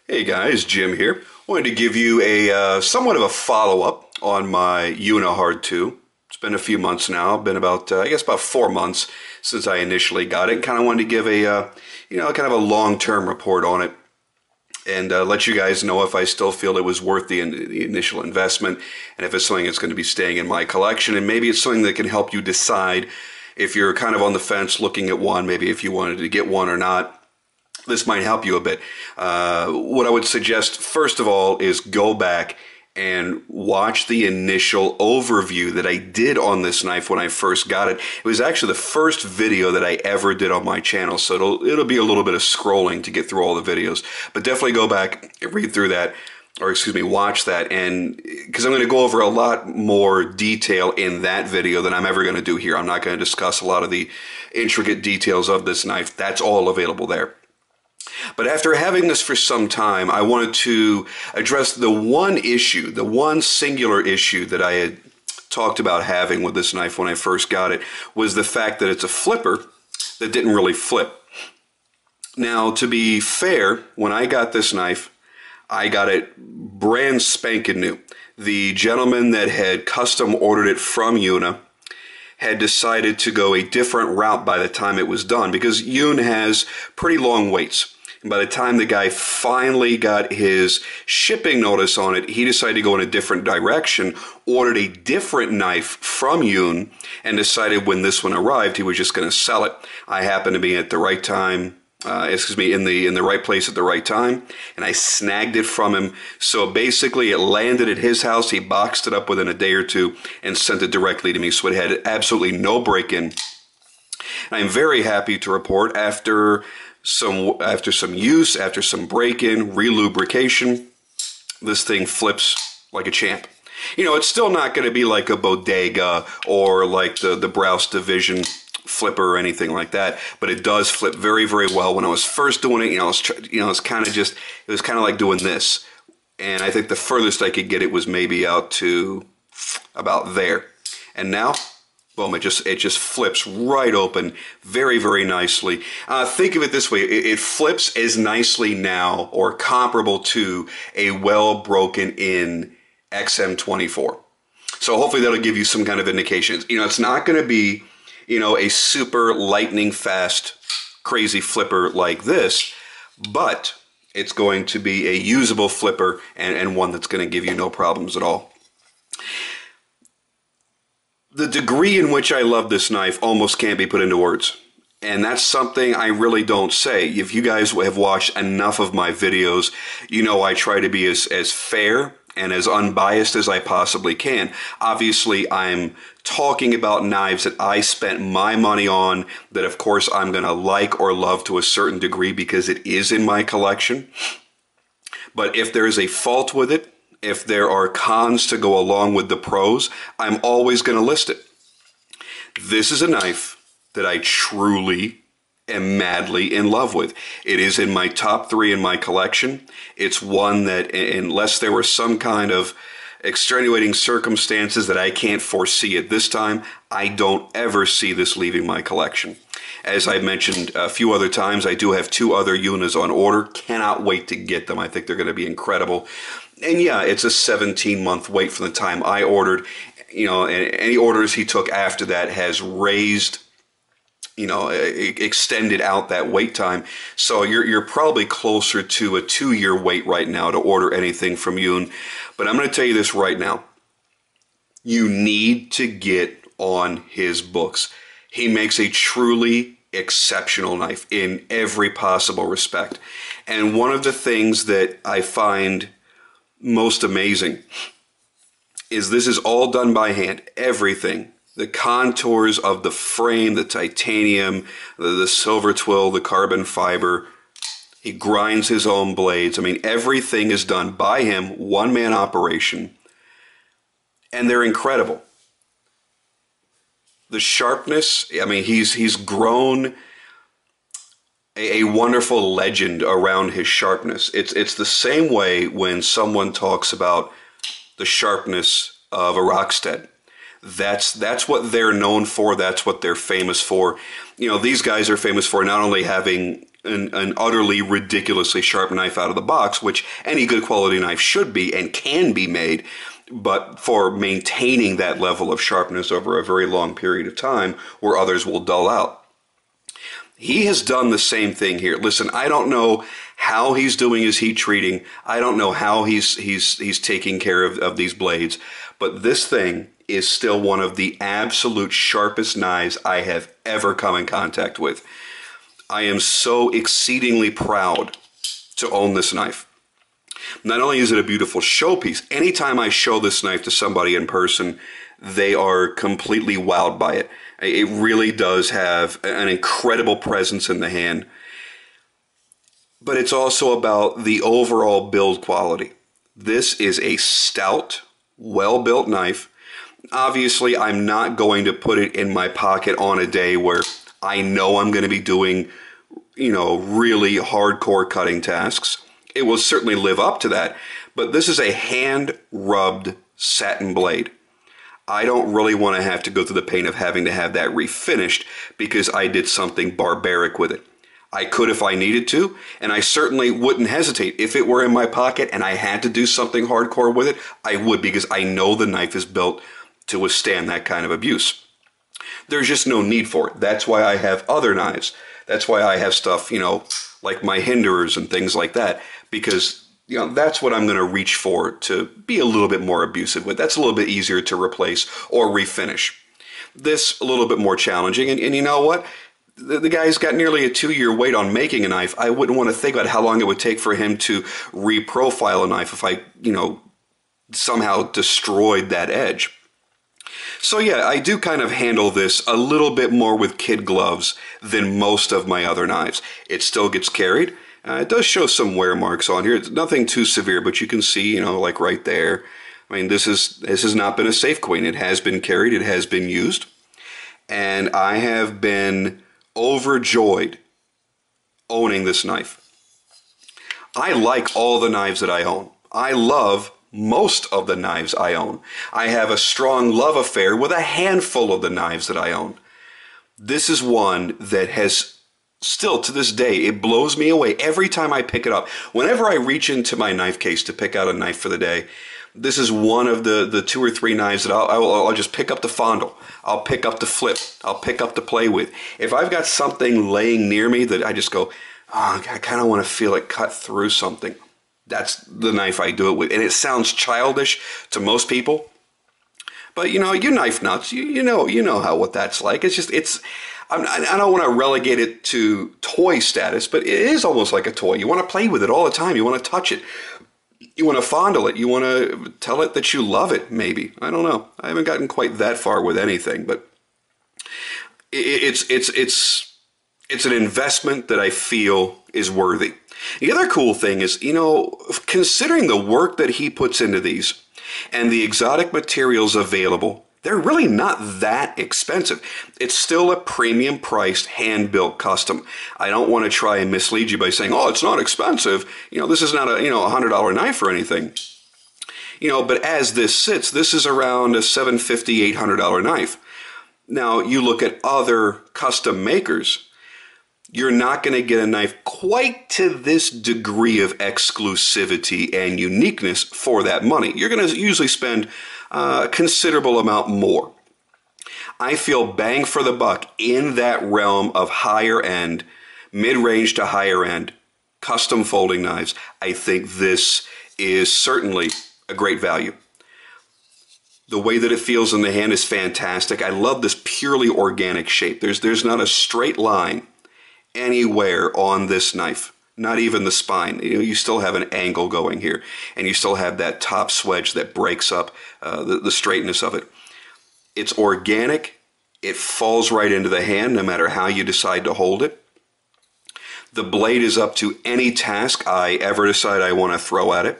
Hey guys, Jim here. Wanted to give you a somewhat of a follow-up on my Yuna Hard 2. It's been a few months now. Been about I guess about 4 months since I initially got it. Kind of wanted to give a kind of a long-term report on it and let you guys know if I still feel it was worth the initial investment, and if it's something that's going to be staying in my collection, and maybe it's something that can help you decide if you're kind of on the fence looking at one, maybe if you wanted to get one or not. This might help you a bit. What I would suggest, first of all, is go back and watch the initial overview that I did on this knife when I first got it. It was actually the first video that I ever did on my channel, so it'll be a little bit of scrolling to get through all the videos. But definitely go back and read through that, or excuse me, watch that, and because I'm going to go over a lot more detail in that video than I'm ever going to do here. I'm not going to discuss a lot of the intricate details of this knife. That's all available there. But after having this for some time, I wanted to address the one issue, the one singular issue that I had talked about having with this knife when I first got it, was the fact that it's a flipper that didn't really flip. Now, to be fair, when I got this knife, I got it brand spanking new. The gentleman that had custom ordered it from Yuna had decided to go a different route by the time it was done, because Yuna has pretty long waits. And by the time the guy finally got his shipping notice on it, he decided to go in a different direction, ordered a different knife from Yuna, and decided when this one arrived, he was just going to sell it. I happened to be at the right time, in the right place at the right time, and I snagged it from him. So basically, it landed at his house. He boxed it up within a day or two and sent it directly to me. So it had absolutely no break-in. I'm very happy to report after some use, after some break-in, relubrication, this thing flips like a champ. You know, it's still not going to be like a Bodega or like the Browse Division flipper or anything like that, but it does flip very, very well. When I was first doing it, it was kind of like doing this, and I think the furthest I could get it was maybe out to about there, and now, boom, it just flips right open very, very nicely. Think of it this way. It flips as nicely now, or comparable to, a well broken in XM24. So hopefully that'll give you some kind of indications. You know, it's not going to be, a super lightning fast, crazy flipper like this, but it's going to be a usable flipper, and one that's going to give you no problems at all. The degree in which I love this knife almost can't be put into words. And that's something I really don't say. If you guys have watched enough of my videos, you know I try to be as fair and as unbiased as I possibly can. Obviously, I'm talking about knives that I spent my money on, that of course I'm going to like or love to a certain degree because it is in my collection. But if there is a fault with it, if there are cons to go along with the pros, I'm always going to list it. This is a knife that I truly am madly in love with. It is in my top 3 in my collection. It's one that, unless there were some kind of extenuating circumstances that I can't foresee at this time, I don't ever see this leaving my collection. As I mentioned a few other times, I do have 2 other Yunas on order. Cannot wait to get them. I think they're going to be incredible. And yeah, it's a 17-month wait from the time I ordered. And any orders he took after that has raised, extended out that wait time. So you're probably closer to a 2-year wait right now to order anything from Yuna. But I'm going to tell you this right now. You need to get on his books. He makes a truly exceptional knife in every possible respect. And one of the things that I find most amazing is this is all done by hand. Everything. The contours of the frame, the titanium, the silver twill, the carbon fiber. He grinds his own blades. I mean, everything is done by him, one-man operation. And they're incredible. The sharpness, I mean, he's grown a wonderful legend around his sharpness. It's the same way when someone talks about the sharpness of a Rockstead. That's what they're known for. That's what they're famous for. These guys are famous for not only having an utterly ridiculously sharp knife out of the box, which any good quality knife should be and can be made, but for maintaining that level of sharpness over a very long period of time where others will dull out. He has done the same thing here. Listen, I don't know how he's doing his heat treating. I don't know how he's taking care of these blades, but this thing is still one of the absolute sharpest knives I have ever come in contact with. I am so exceedingly proud to own this knife. Not only is it a beautiful showpiece, anytime I show this knife to somebody in person, they are completely wowed by it. It really does have an incredible presence in the hand. But it's also about the overall build quality. This is a stout, well-built knife. Obviously, I'm not going to put it in my pocket on a day where I know I'm going to be doing, really hardcore cutting tasks. It will certainly live up to that, but this is a hand-rubbed satin blade. I don't really want to have to go through the pain of having to have that refinished because I did something barbaric with it. I could if I needed to, and I certainly wouldn't hesitate. If it were in my pocket and I had to do something hardcore with it, I would, because I know the knife is built to withstand that kind of abuse. There's just no need for it. That's why I have other knives. That's why I have stuff, like my hinderers and things like that, because that's what I'm going to reach for to be a little bit more abusive with. That's a little bit easier to replace or refinish. This, a little bit more challenging, and you know what? The guy's got nearly a 2-year wait on making a knife. I wouldn't want to think about how long it would take for him to reprofile a knife if I, somehow destroyed that edge. So yeah, I do kind of handle this a little bit more with kid gloves than most of my other knives. It still gets carried. It does show some wear marks on here. It's nothing too severe, but you can see, like right there. I mean, this has not been a safe queen. It has been carried. It has been used. And I have been overjoyed owning this knife. I like all the knives that I own. I love most of the knives I own. I have a strong love affair with a handful of the knives that I own. This is one that has still, to this day, it blows me away every time I pick it up. Whenever I reach into my knife case to pick out a knife for the day, this is one of the 2 or 3 knives that I'll just pick up to fondle. I'll pick up to flip. I'll pick up to play with. If I've got something laying near me that I just go, I kind of want to feel it cut through something, that's the knife I do it with. And it sounds childish to most people, but you knife nuts, you know what that's like. I don't want to relegate it to toy status, but it is almost like a toy. You want to play with it all the time. You want to touch it. You want to fondle it. You want to tell it that you love it, maybe. I don't know. I haven't gotten quite that far with anything, but it's an investment that I feel is worthy. The other cool thing is, considering the work that he puts into these and the exotic materials available, they're really not that expensive. It's still a premium priced hand-built custom. I don't want to try and mislead you by saying, oh, it's not expensive. This is not a $100 knife or anything. But as this sits, this is around a $750, $800 knife. Now, you look at other custom makers, you're not going to get a knife quite to this degree of exclusivity and uniqueness for that money. You're going to usually spend a considerable amount more. I feel bang for the buck in that realm of higher end, mid-range to higher end, custom folding knives. I think this is certainly a great value. The way that it feels in the hand is fantastic. I love this purely organic shape. There's not a straight line anywhere on this knife, not even the spine. You still have an angle going here, and you still have that top swedge that breaks up the straightness of it. It's organic. It falls right into the hand no matter how you decide to hold it. The blade is up to any task I ever decide I want to throw at it.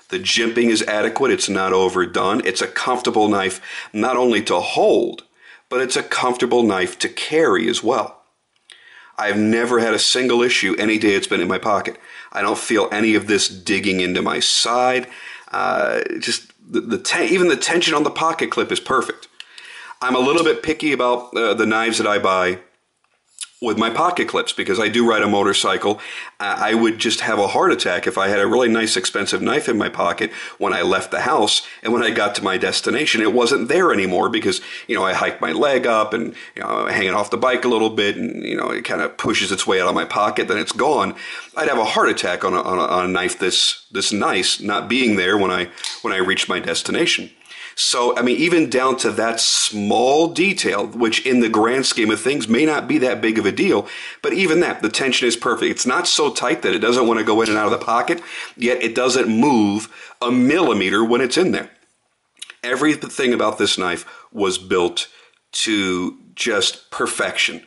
The jimping is adequate. It's not overdone. It's a comfortable knife not only to hold, but it's a comfortable knife to carry as well. I've never had a single issue any day it's been in my pocket. I don't feel any of this digging into my side. Just even the tension on the pocket clip is perfect. I'm a little bit picky about the knives that I buy with my pocket clips, because I do ride a motorcycle. I would just have a heart attack if I had a really nice expensive knife in my pocket when I left the house, and when I got to my destination it wasn't there anymore, because I hiked my leg up and hanging off the bike a little bit, and it kind of pushes its way out of my pocket, then it's gone. I'd have a heart attack on a knife this nice not being there when I reached my destination. So, I mean, even down to that small detail, which in the grand scheme of things may not be that big of a deal, but even that, the tension is perfect. It's not so tight that it doesn't want to go in and out of the pocket, yet it doesn't move a millimeter when it's in there. Everything about this knife was built to just perfection.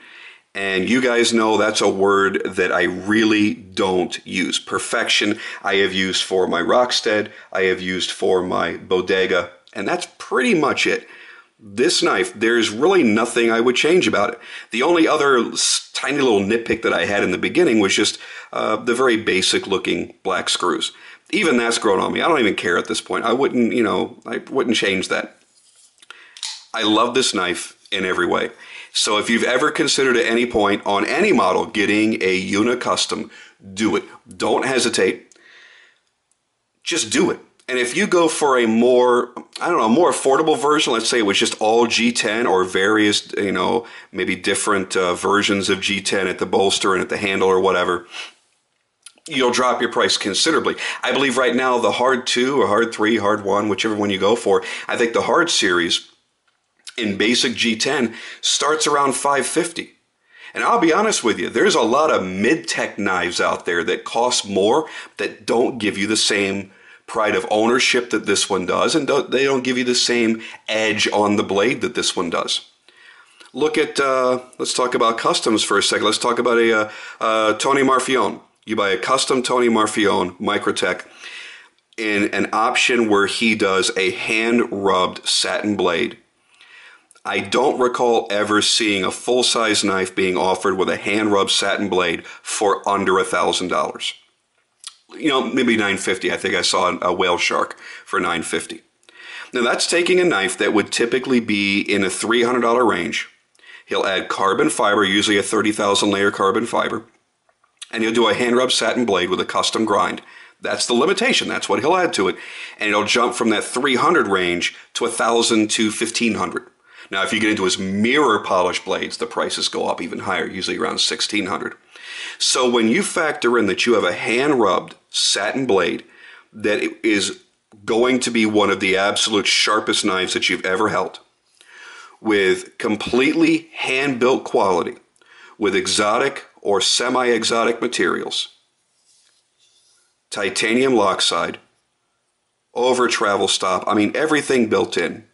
And you guys know that's a word that I really don't use. Perfection, I have used for my Rockstead, I have used for my Bodega, and that's pretty much it. This knife, there's really nothing I would change about it. The only other tiny little nitpick that I had in the beginning was just the very basic looking black screws. Even that's grown on me. I don't even care at this point. I wouldn't, I wouldn't change that. I love this knife in every way. So if you've ever considered at any point on any model getting a Yuna Custom, do it. Don't hesitate. Just do it. And if you go for a more, more affordable version, let's say it was just all G10 or various, maybe different versions of G10 at the bolster and at the handle or whatever, you'll drop your price considerably. I believe right now the Hard 2 or Hard 3, Hard 1, whichever one you go for, I think the Hard series in basic G10 starts around $550. And I'll be honest with you, there's a lot of mid-tech knives out there that cost more that don't give you the same pride of ownership that this one does, and they don't give you the same edge on the blade that this one does. Look at, let's talk about customs for a second. Let's talk about a Tony Marfione. You buy a custom Tony Marfione Microtech in an option where he does a hand-rubbed satin blade. I don't recall ever seeing a full-size knife being offered with a hand-rubbed satin blade for under $1,000. Maybe $950. I think I saw a whale shark for $950. Now that's taking a knife that would typically be in a $300 range. He'll add carbon fiber, usually a 30,000 layer carbon fiber, and he'll do a hand-rubbed satin blade with a custom grind. That's the limitation. That's what he'll add to it. And it'll jump from that 300 range to 1,000 to 1,500. Now, if you get into his mirror polish blades, the prices go up even higher, usually around 1,600. So when you factor in that you have a hand-rubbed satin blade that is going to be one of the absolute sharpest knives that you've ever held, with completely hand-built quality, with exotic or semi-exotic materials, titanium lock side, over travel stop, everything built in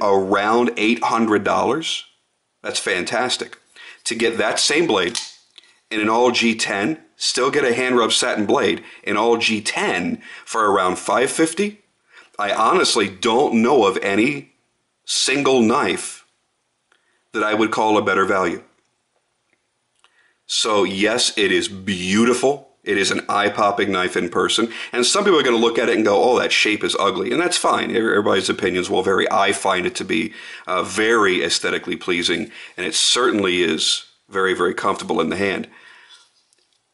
around $800, that's fantastic. To get that same blade in an all G10, still get a hand-rubbed satin blade in all G10 for around $550, I honestly don't know of any single knife that I would call a better value. So yes, it is beautiful. It is an eye-popping knife in person, and some people are going to look at it and go, oh, that shape is ugly, and that's fine. Everybody's opinions will vary. I find it to be very aesthetically pleasing, and it certainly is very, very comfortable in the hand.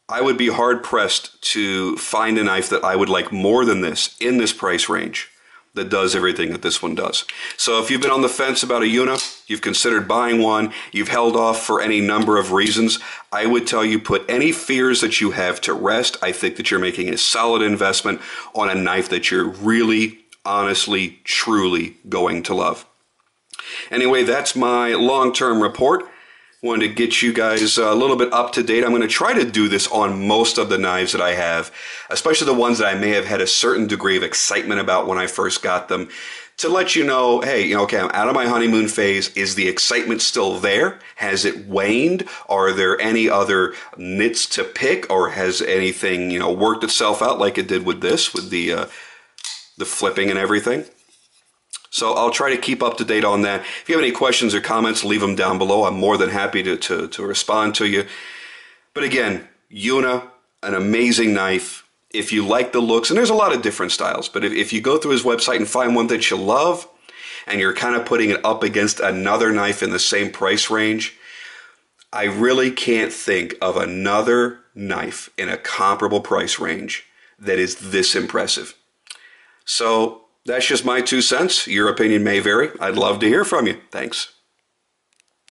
I would be hard-pressed to find a knife that I would like more than this in this price range that does everything that this one does. So if you've been on the fence about a Yuna, you've considered buying one, you've held off for any number of reasons, I would tell you put any fears that you have to rest. I think that you're making a solid investment on a knife that you're really, honestly, truly going to love. Anyway, that's my long-term report. Wanted to get you guys a little bit up to date. I'm going to try to do this on most of the knives that I have, especially the ones that I may have had a certain degree of excitement about when I first got them, to let you know, hey, okay, I'm out of my honeymoon phase. Is the excitement still there? Has it waned? Are there any other nits to pick, or has anything, worked itself out like it did with this, with the flipping and everything? So I'll try to keep up to date on that. If you have any questions or comments, leave them down below. I'm more than happy to respond to you. But again, Yuna, an amazing knife. If you like the looks, and there's a lot of different styles, but if you go through his website and find one that you love, and you're kind of putting it up against another knife in the same price range, I really can't think of another knife in a comparable price range that is this impressive. So that's just my 2 cents. Your opinion may vary. I'd love to hear from you. Thanks.